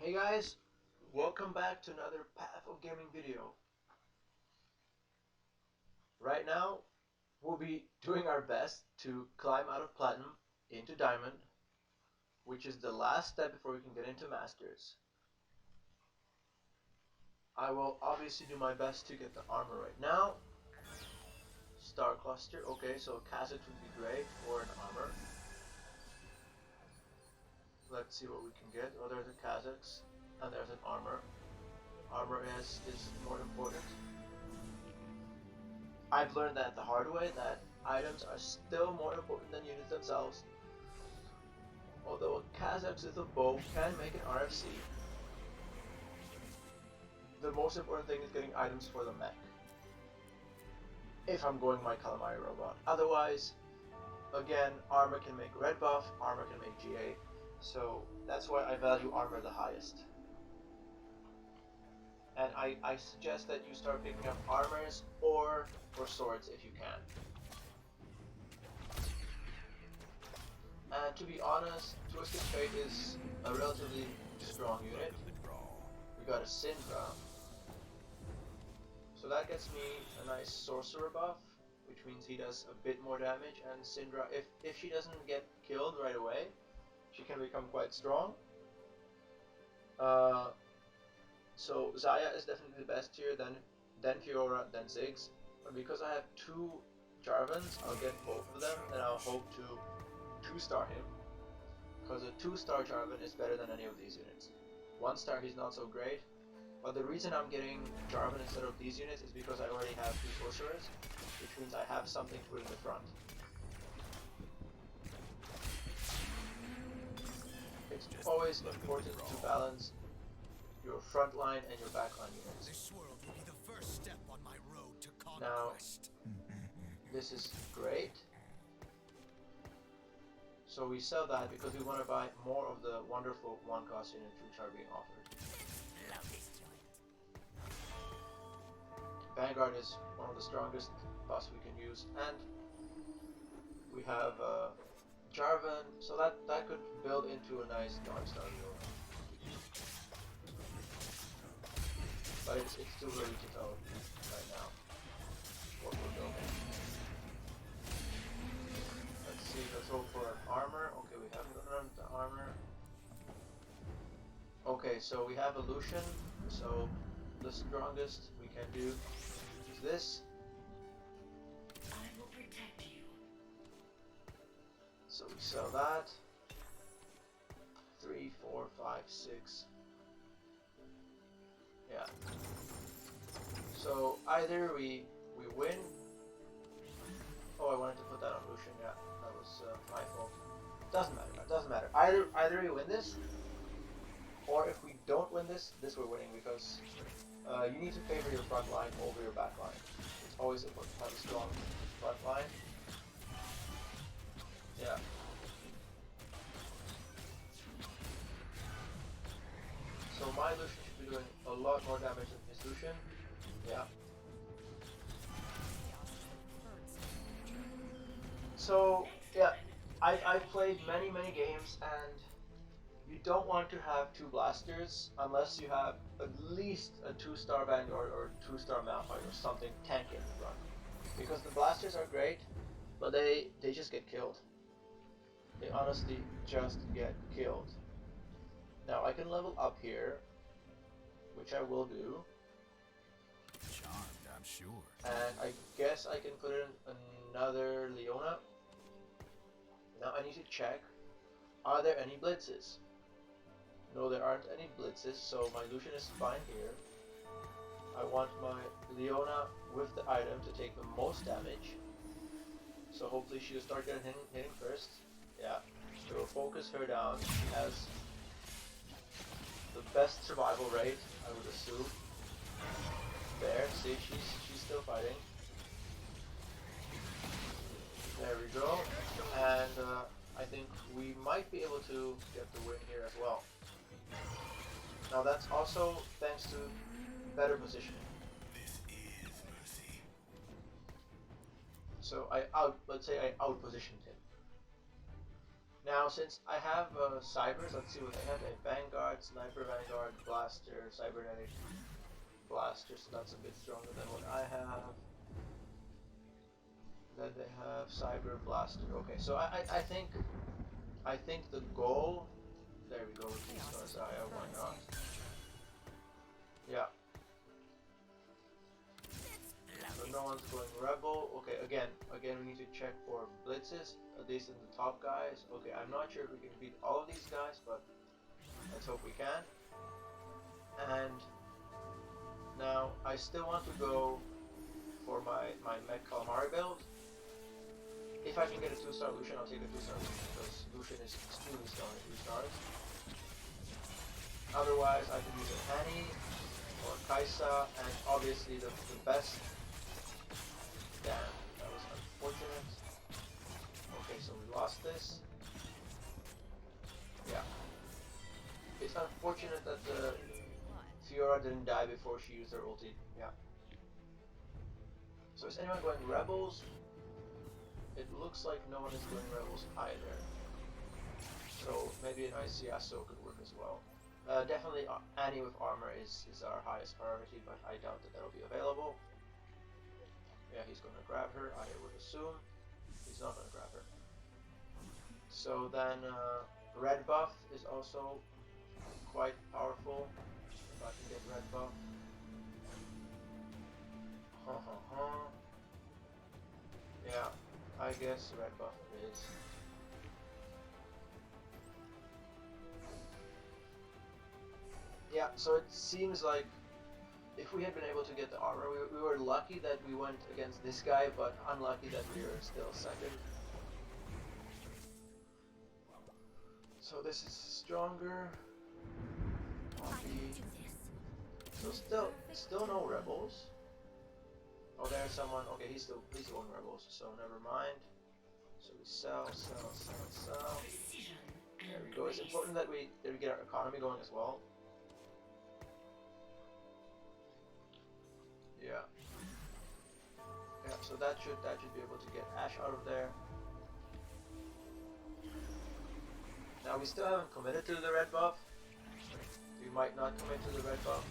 Hey guys, welcome back to another Path of Gaming video. Right now, we'll be doing our best to climb out of Platinum into Diamond, which is the last step before we can get into Masters. I will obviously do my best to get the armor right now. Star Cluster, okay, so a Kha'Zix would be great for an armor. Let's see what we can get. Oh, there's a Kha'Zix, and there's an armor. Armor is more important. I've learned that the hard way, that items are still more important than units themselves. Although a Kha'Zix with a bow can make an RFC, the most important thing is getting items for the mech. If I'm going my Calamari robot. Otherwise, again, armor can make red buff, armor can make GA, so that's why I value armor the highest. And I suggest that you start picking up armors or swords if you can. And to be honest, Twisted Fate is a relatively strong unit. We got a Syndra. So that gets me a nice sorcerer buff, which means he does a bit more damage, and Syndra, if she doesn't get killed right away, she can become quite strong. So Xayah is definitely the best tier, then Fiora, then Ziggs. But because I have two Jarvans, I'll get both of them, and I'll hope to 2-star him. Because a 2-star Jarvan is better than any of these units. 1-star he's not so great, but the reason I'm getting Jarvan instead of these units is because I already have 2 sorcerers, which means I have something to put in the front. It's always important to balance your front line and your back line units. This world will be the first step on my road to conquest. Now, this is great. So we sell that because we want to buy more of the wonderful one-cost units which are being offered. Vanguard is one of the strongest buffs we can use, and we have Jarvan, so that could build into a nice Darkstar build. But it's too early to tell right now what we're building. Let's see, let's hope for an armor. Okay, we haven't done the armor. Okay, so we have a Lucian, so the strongest we can do is this. I will protect you. So we sell that. 3, 4, 5, 6. Yeah. So either we win. Oh, I wanted to put that on Lucian. Yeah, that was my fault. Doesn't matter. Doesn't matter. Either we win this, or if we don't win this, we're winning because you need to favor your front line over your back line. It's always important to have a strong front line. Yeah. So my Lucian should be doing a lot more damage than his Lucian. Yeah. So yeah, I've played many games, and you don't want to have 2 blasters unless you have at least a 2-star Vanguard or 2-star Malphite or something tanky in the front. Because the blasters are great, but they just get killed. They honestly just get killed. Now I can level up here, which I will do. Charmed, I'm sure. And I guess I can put in another Leona. Now I need to check, are there any blitzes? No, there aren't any blitzes, so my Lucian is fine here. I want my Leona with the item to take the most damage. So hopefully she'll start getting hitting first. Yeah, so we'll focus her down. She has the best survival rate, I would assume. There, see, she's still fighting. There we go, and I think we might be able to get the win here as well. Now that's also thanks to better positioning. This is mercy. So let's say I out-positioned him. Now, since I have cybers, let's see what they have. They have Vanguard, Sniper Vanguard, Blaster, Cybernetic Blaster, so that's a bit stronger than what I have. Then they have Cyber Blaster. Okay, so I think the goal. There we go with these stars. Why not? Yeah. So no one's going rebel. Okay, again, we need to check for blitzes, at least in the top guys. Okay, I'm not sure if we can beat all of these guys, but let's hope we can. And now I still want to go for my Mech Calamari build. If I can get a 2-star Lucian, I'll take a 2-star Lucian because Lucian is extremely strong at 3 stars. Otherwise, I can use an Annie or Kaisa, and obviously the best. Damn, that was unfortunate. Okay, so we lost this. Yeah. It's unfortunate that the Fiora didn't die before she used her ulti. Yeah. So is anyone going Rebels? It looks like no one is going Rebels either. So maybe an Yasuo could work as well. Definitely Annie with armor is our highest priority, but I doubt that that'll be available. Yeah, he's gonna grab her, I would assume. He's not gonna grab her. So then red buff is also quite powerful. If I can get red buff. Yeah, I guess red buff is. Yeah, so it seems like if we had been able to get the armor, we were lucky that we went against this guy, but unlucky that we are still second. So this is stronger. So still no rebels. Oh, there's someone. Okay, he's on rebels. So never mind. So we sell. There we go. It's important that we get our economy going as well. Yeah. Yeah. So that should be able to get Ash out of there. Now we still haven't committed to the red buff. We might not commit to the red buff.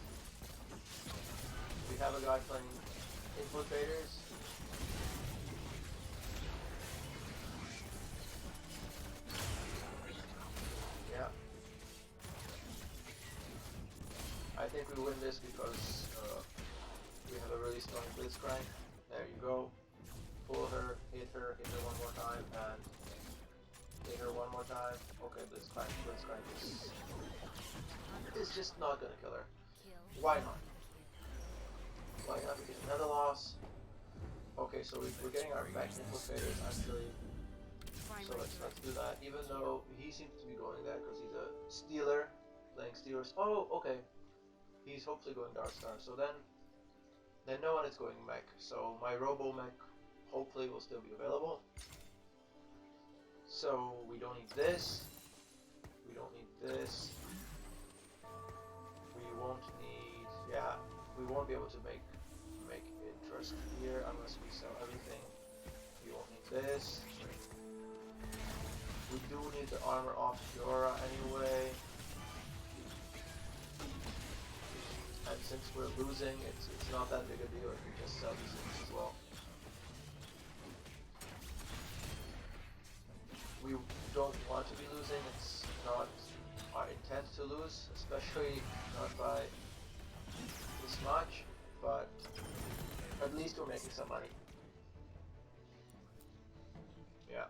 We have a guy playing infiltrators. Yeah. I think we win this because we have a really strong blitzcrank. There you go. Pull her, hit her one more time, and hit her one more time. Okay, blitzcrank is just not gonna kill her. Why not? Why not? We get another loss. Okay, so we're getting our mech infiltrators actually. So let's do that. Even though he seems to be going there because he's a stealer, playing stealers. Oh, okay. He's hopefully going Dark Star. So then no one is going mech. So my Robo mech hopefully will still be available. So we don't need this. We don't need this. We won't need. Yeah, we won't be able to make interest here unless we sell everything. We won't need this. We do need the armor off Fiora anyway. And since we're losing, it's not that big a deal if we just sell these things as well. We don't want to be losing, it's not our intent to lose, especially not by this much, but at least we're making some money. Yeah.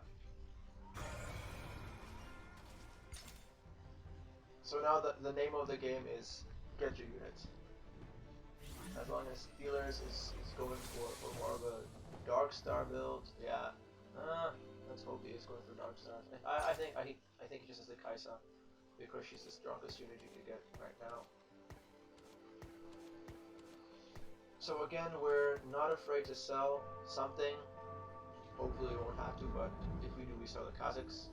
So now the name of the game is get your units. As long as Steelers is going for more of a Dark Star build, yeah. Let's hope he is going for Dark Stars. I think he just has the Kaisa because she's the strongest unit you can get right now. So again, we're not afraid to sell something. Hopefully we won't have to, but if we do, we sell the Kazakhs.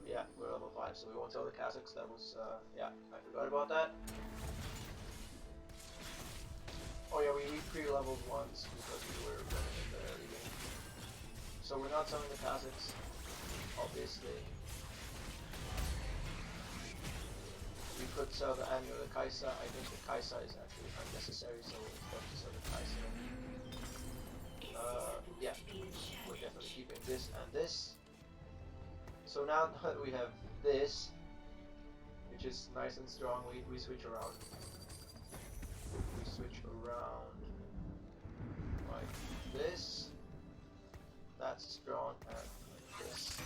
Yeah, we're level 5, so we won't sell the Kazakhs. That was, yeah, I forgot about that. Oh yeah, we pre-leveled once because we were running in the early game. So we're not selling the Kazakhs. Obviously, we could sell the annual the Kaisa. I think the Kaisa is actually unnecessary, so it's better to sell the Kaisa. Yeah, we're definitely keeping this and this. So now that we have this, which is nice and strong, we switch around. We switch around like this. That's strong, and like this.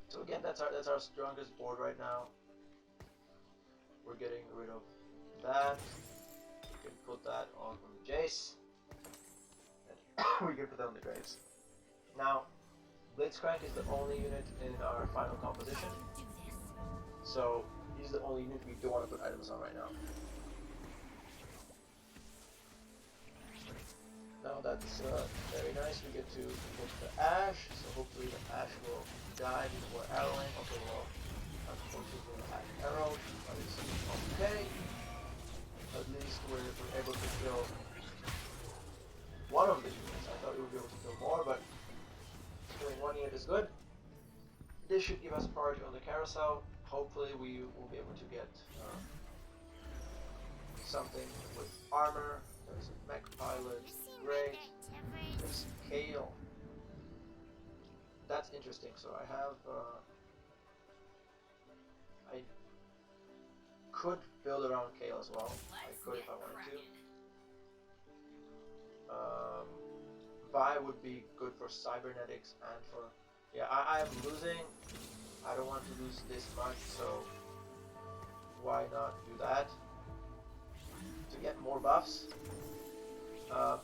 So again, that's our strongest board right now. We're getting rid of that. We can put that on the Jace. And we can put that on the Graves. Now, Blitzcrank is the only unit in our final composition. So he's the only unit we don't want to put items on right now. Now that's very nice. We get to put the Ash, so hopefully the Ash will die before arrowing. Okay, well, unfortunately we'll have arrow, but it's okay. At least we're able to kill one of the units. I thought we would be able to kill more, but killing one unit is good. This should give us priority on the carousel. Hopefully we will be able to get something with armor. There's a mech pilot. Great. There's Kale. That's interesting. So I have I could build around Kale as well. I could if I wanted to. Vi would be good for cybernetics and for I am losing. I don't want to lose this much, so why not do that to get more buffs?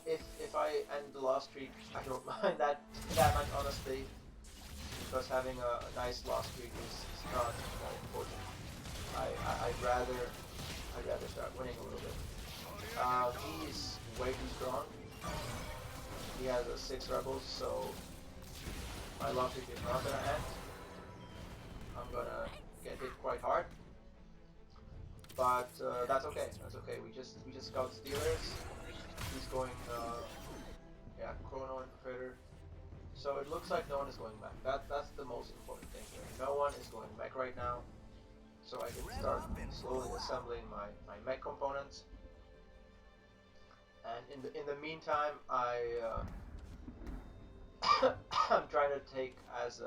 If I end the loss streak, I don't mind that much, honestly, because having a nice loss streak is not that important. I'd rather start winning a little bit. He's way too strong. He has a 6 rebels, so my loss streak is not gonna end. I'm gonna get hit quite hard, but that's okay. That's okay. We just got Steelers. He's going, Chrono Infiltrator. So it looks like no one is going back. That's the most important thing here. No one is going back right now. So I can start slowly assembling my mech components. And in the meantime, I'm trying to take as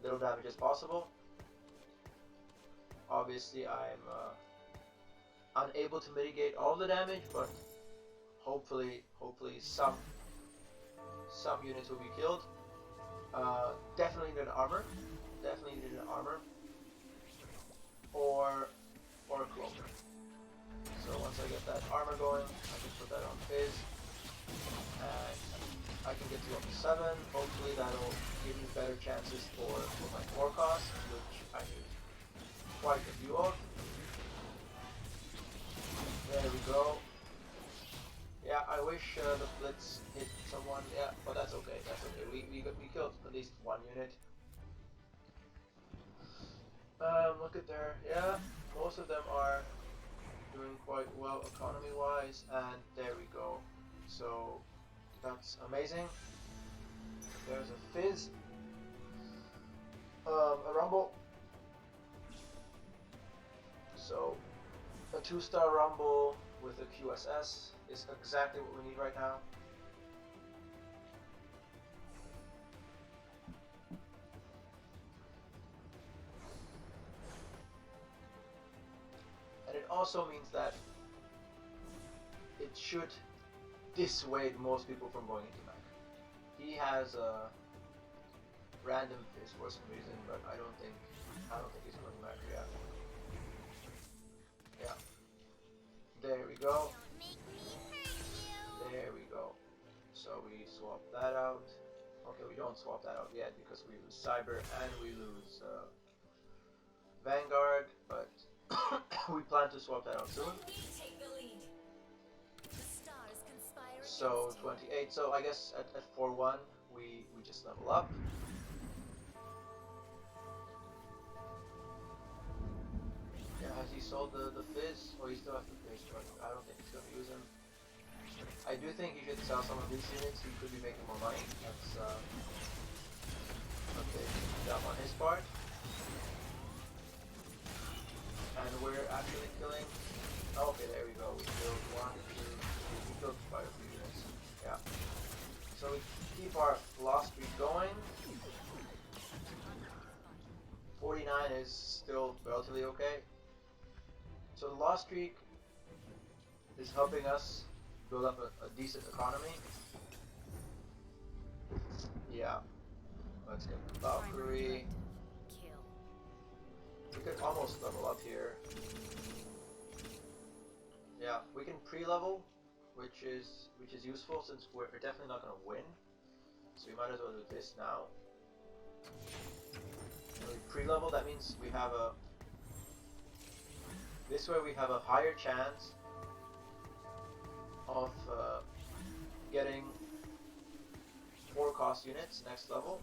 little damage as possible. Obviously, I'm unable to mitigate all the damage, but hopefully some units will be killed. Definitely need an armor. Definitely need an armor. Or a cloaker. So once I get that armor going, I can put that on Fizz. And I can get to level 7. Hopefully that'll give me better chances for my core cost, which I need quite a few of. There we go. Yeah, I wish the Blitz hit someone. Yeah, but that's okay. That's okay. We killed at least one unit. Look at there. Yeah, most of them are doing quite well economy-wise, and there we go. So that's amazing. There's a Fizz, a Rumble. So a 2-star Rumble with a QSS is exactly what we need right now. And it also means that it should dissuade most people from going into mech. He has a random Fizz for some reason, but I don't think he's going mech. Yeah. There we go. There we go. So we swap that out. Okay, we don't swap that out yet because we lose Cyber and we lose Vanguard, but we plan to swap that out soon. So 28. So I guess at 4-1 we just level up. Yeah, has he sold the Fizz? Or he still has the Fizz, but I don't think he's gonna use him. I do think he should sell some of these units. He could be making more money. bit dumb on his part. And we're actually killing. Okay, there we go. We killed 1, 2, 3. We killed quite a few units. Yeah. So we keep our loss streak going. 49 is still relatively okay. So the loss streak is helping us build up a decent economy. Yeah. Let's get the Valkyrie. We could almost level up here. Yeah, we can pre-level, which is useful since we're definitely not going to win. So we might as well do this now. When we pre-level, that means we have a. This way we have a higher chance of getting 4 cost units next level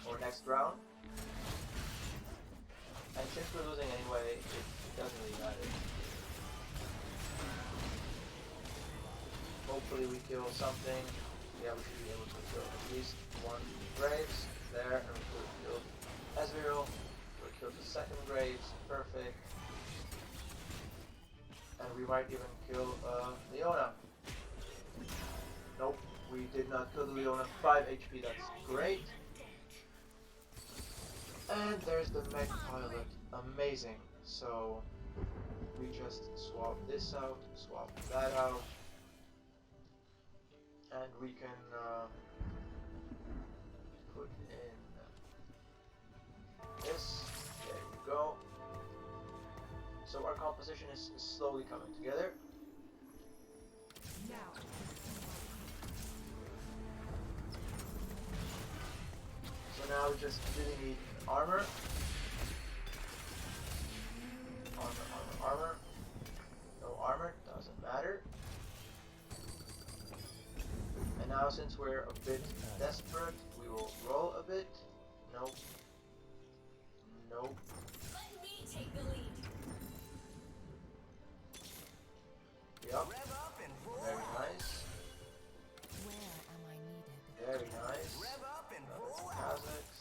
or next round. And since we're losing anyway, it doesn't really matter. Hopefully we kill something. Yeah, we should be able to kill at least 1 Graves there, and we could have killed Ezreal. We killed the second Graves, perfect. And we might even kill Leona. Nope, we did not kill the Leona. 5 HP, that's great. And there's the mech pilot, amazing. So we just swap this out, swap that out, and we can put in this. There you go. So our composition is slowly coming together. So now we just really need armor. Armor. No armor, doesn't matter. And now since we're a bit desperate, we will roll a bit. Nope. Nope. Let me take the lead. Yep. Very nice. Where am I needed? Very nice. Kazakhs.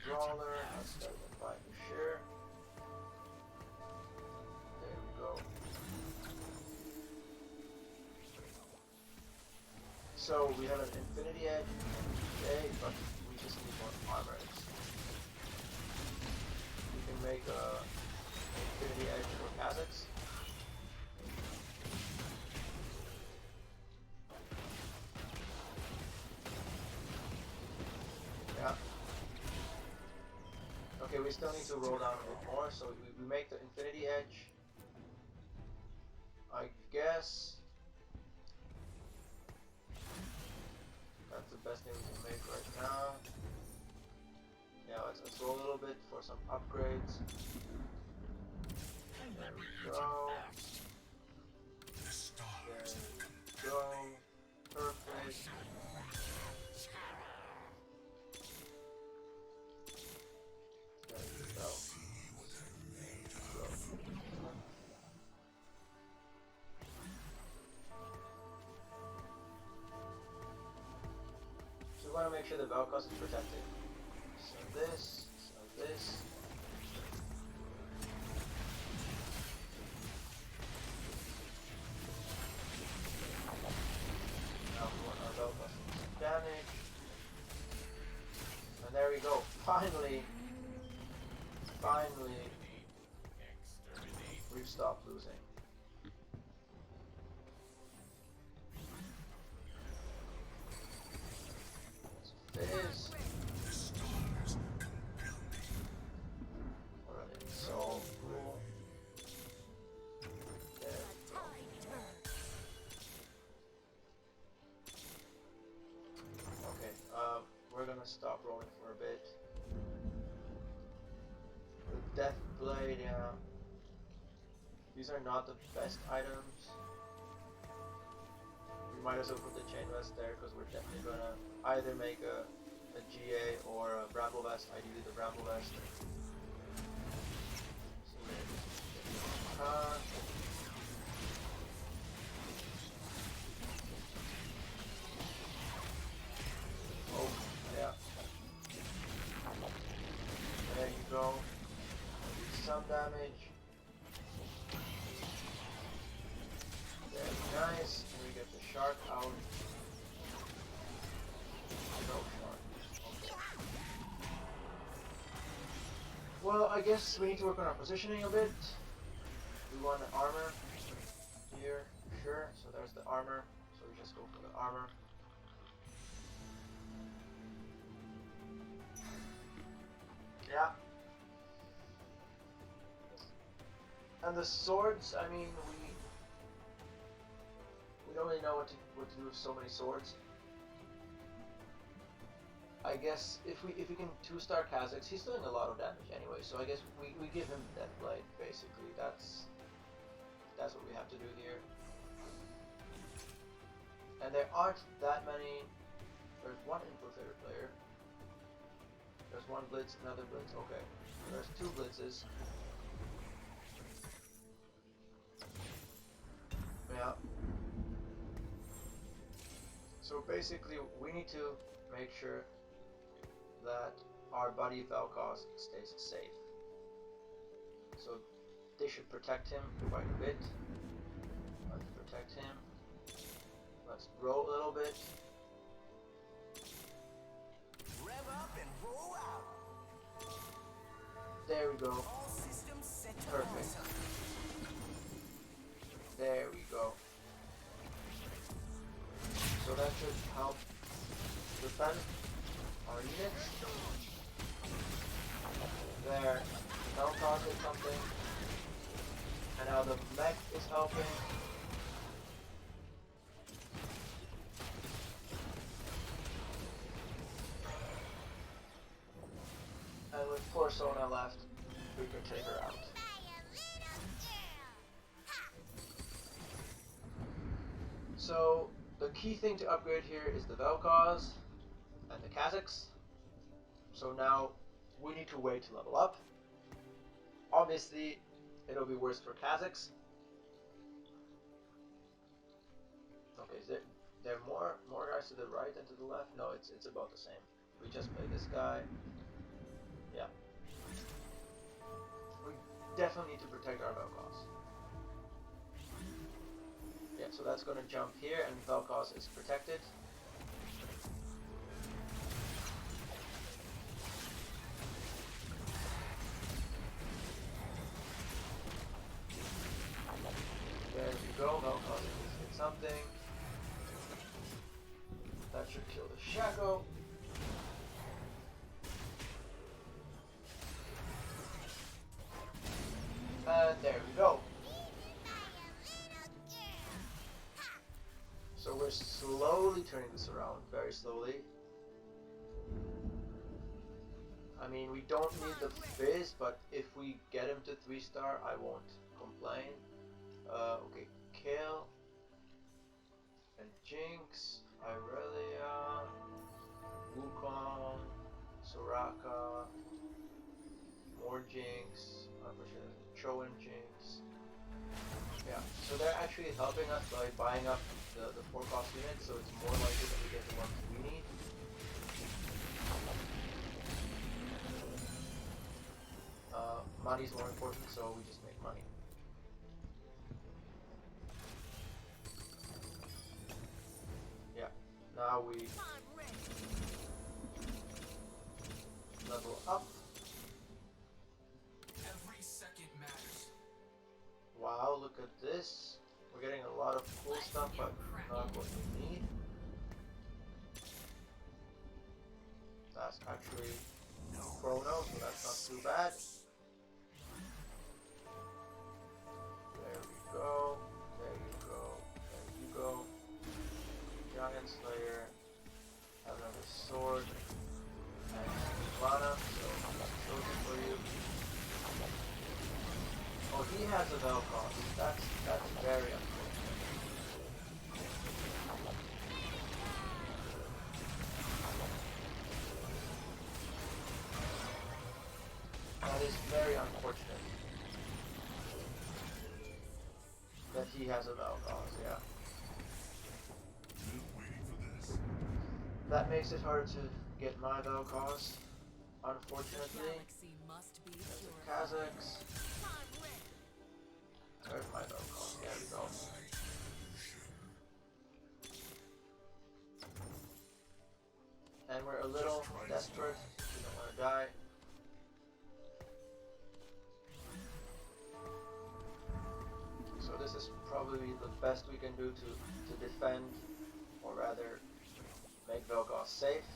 Brawler. Let's start with 5 for sure. There we go. So we have an Infinity Edge. Okay, but we just need more armor. We can make a Infinity Edge for Kazakhs. Yeah. Okay, we still need to roll down a bit more, so we make the Infinity Edge. I guess that's the best thing we can make right now. Yeah, let's roll a little bit for some upgrades. There we go. There we go. Perfect. There we go. So we want to make sure the Valkos is protected. So this, so this. Now we want our Valkos to damage. And there we go. Finally, we've stopped losing. This. Alright, so cool. There we go. Okay, we're gonna stop rolling for a bit. The Death Blade, yeah. These are not the best items. We might as well put the Chain Vest there because we're definitely gonna either make a GA or a Bramble Vest, ideally the Bramble Vest. So damage. Very nice. And we get the shark out. No shark. Okay. Well, I guess we need to work on our positioning a bit. We want the armor here, sure. So there's the armor. So we just go for the armor. Yeah. And the swords, I mean, we don't really know what to do with so many swords. I guess if we can 2-star Kha'Zix, he's doing a lot of damage anyway. So I guess we give him Deathblight basically. That's what we have to do here. And there aren't that many. There's one infiltrator player. There's one blitz, another blitz. Okay, there's 2 blitzes. Yeah. So basically, we need to make sure that our buddy Vel'Koz stays safe. So they should protect him quite a bit. Let's protect him. Let's roll a little bit. Rev up and roll out. There we go. All systems set to Perfect. awesome. There we go. So that should help defend our units. There, Vel'Koz did something. And now the mech is helping. And with poor Sona left, we can take her out. So the key thing to upgrade here is the Vel'Koz and the Kha'Zix. So now we need to wait to level up. Obviously, it'll be worse for Kha'Zix. Okay, is there more guys to the right and to the left? No, it's about the same. We just play this guy. Yeah. We definitely need to protect our Vel'Koz. Yeah, so that's gonna jump here and Vel'Koz is protected. There we go, Vel'Koz did something. That should kill the Shaco. And there we go. So we're slowly turning this around, very slowly. I mean, we don't need the Fizz, but if we get him to 3-star, I won't complain. Okay, Kale and Jinx, Irelia, Wukong, Soraka, more Jinx, unfortunately Cho and Jinx. Yeah, so they're actually helping us by buying up the 4-cost units, so it's more likely that we get the ones we need. Money's more important, so we just make money. Yeah, now we level up. Every second matters. Wow, look at this. We're getting a lot of cool stuff, but not what we need. That's actually Chrono, so that's not too bad. There we go. There you go. There you go. Giant Slayer. Have another sword. And Lana, so I'm not chosen for you. Oh, he has a Vel'Koz. That's very unfortunate. That is very unfortunate. That he has a Vel'Koz, yeah. That makes it harder to get my Vel'Koz. unfortunately. Galaxy must be There's the pure. Kazakhs. Where's my Velcon? There we go. And we're a little desperate. We don't want to die. So this is probably the best we can do to defend, or rather make Vel'Koz safe.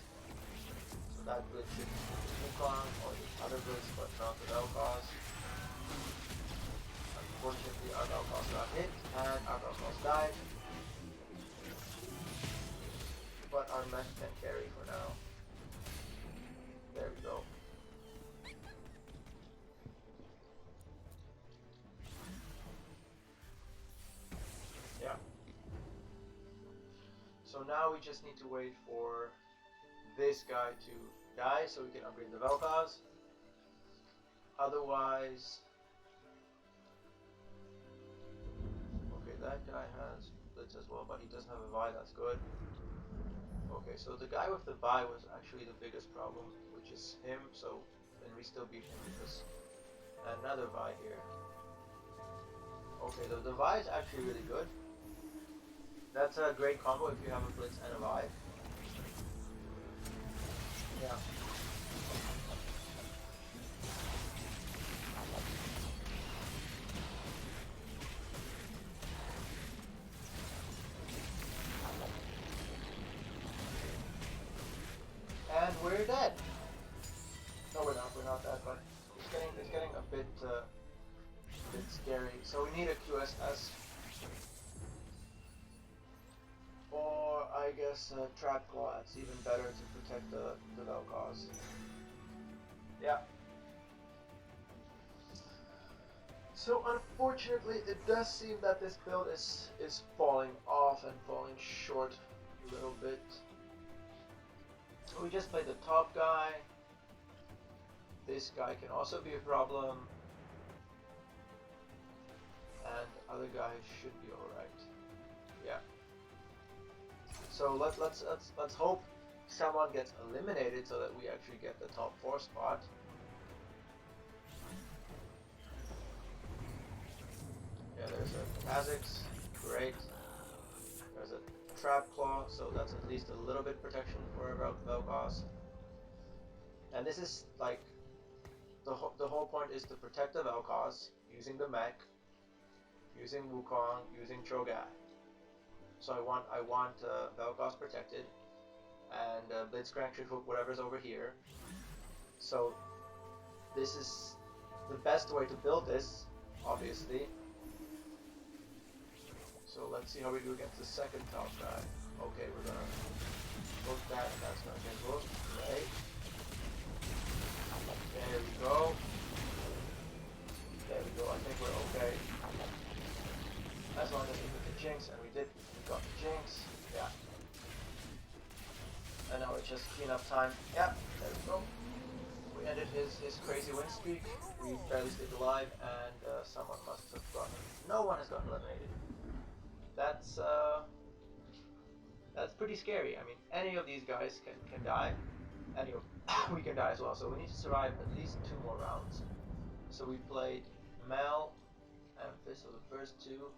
So that blitz should be the Wukong or the other blitz, but not the Vel'Koz. Unfortunately, our Vel'Koz got hit, and our Vel'Koz died. But our mech can carry for now. There we go. Yeah. So now we just need to wait for this guy to die so we can upgrade the Vel'Koz. Otherwise... Okay, that guy has Blitz as well, but he doesn't have a Vi, that's good. Okay, so the guy with the Vi was actually the biggest problem, which is him, so then we still beat him because another Vi here. Okay, the Vi is actually really good. That's a great combo if you have a Blitz and a Vi. Yeah. And we're dead. No, we're not. We're not dead, but it's getting a bit scary. So we need a QSS, or I guess Trap Claw. It's even better to protect the Vel'Koz. Yeah. So unfortunately, it does seem that this build is falling off and falling short a little bit. We just played the top guy. This guy can also be a problem, and other guys should be all right. Yeah. So let's hope someone gets eliminated so that we actually get the top 4 spot. Yeah, there's a Kazakhs, great. There's a Trap Claw, so that's at least a little bit protection for our Vel'Koz. And this is like the whole point is to protect the Vel'Koz using the mech, using Wukong, using Cho'Gath. So I want Vel'Koz protected, and Blitzcrank should hook whatever's over here. So this is the best way to build this, obviously. So let's see how we do against the second top guy. Okay, we're gonna hook that, and that's gonna get hooked. Great. There we go. There we go. I think we're okay. As long as we hit the Jinx, and we did. We got the Jinx. Yeah. And now it's just cleanup time. Yeah. There we go. We ended his crazy win streak. We barely stayed alive, and someone must have gotten. No one has gotten eliminated. That's pretty scary. I mean, any of these guys can die. Any of we can die as well. So we need to survive at least 2 more rounds. So we played Mel, Amphis, so the first 2.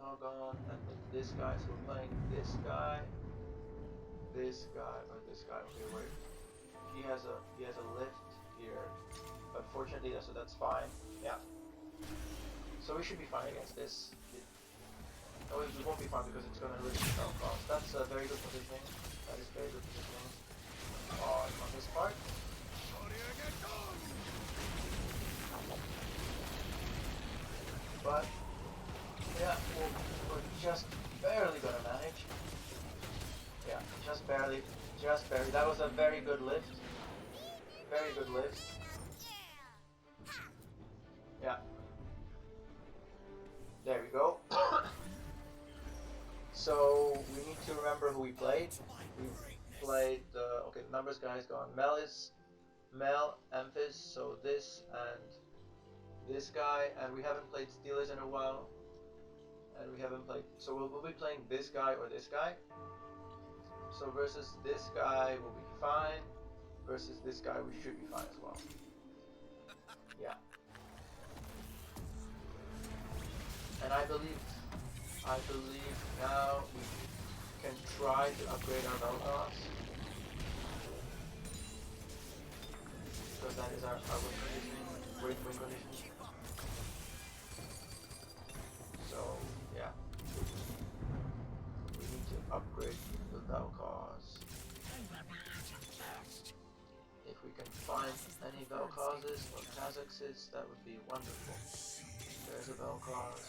Helgon, and then this guy. So we're playing this guy, or this guy. Okay, wait. He has a lift here, but fortunately, so that's fine. Yeah. So we should be fine against this. No, we won't be fine because it's going to really Vel'Koz. That's a very good positioning. That is very good positioning. On this part. But yeah, we're just barely gonna manage. Yeah, just barely. That was a very good lift. Very good lift. Yeah. There we go. So we need to remember who we played. We played the numbers guy is gone. Mel, Amphis, so this and this guy, and we haven't played Steelers in a while. And we haven't played, so we'll be playing this guy or this guy. So versus this guy will be fine. versus this guy, we should be fine as well. Yeah. And I believe now we can try to upgrade our Vel'Koz, because that is our win condition, great win condition. So yeah, we need to upgrade the Vel'Koz. If we can find any Vel'Kozes or Kazakhs, that would be wonderful. There's a Vel'Koz,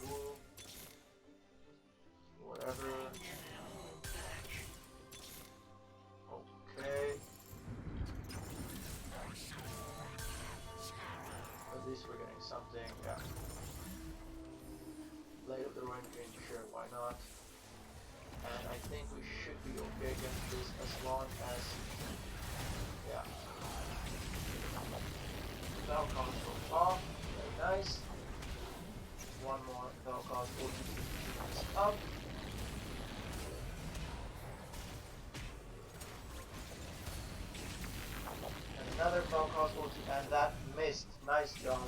Woo, whatever. Okay. At least we're getting something, yeah. Blade of the Ruined King, sure, why not? And I think we should be okay against this as long as, yeah. Vel'Koz goes off, very nice. One more Vel'Koz will keep this up. And another Vel'Koz ulti, and that missed. Nice dodge.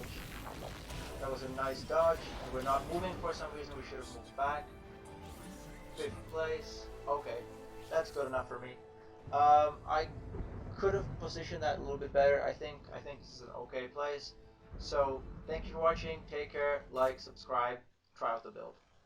That was a nice dodge, and we're not moving for some reason. We should have moved back. 5th place. Okay, that's good enough for me. I could have positioned that a little bit better. I think this is an okay place. So thank you for watching. Take care. Like, subscribe. Try out the build.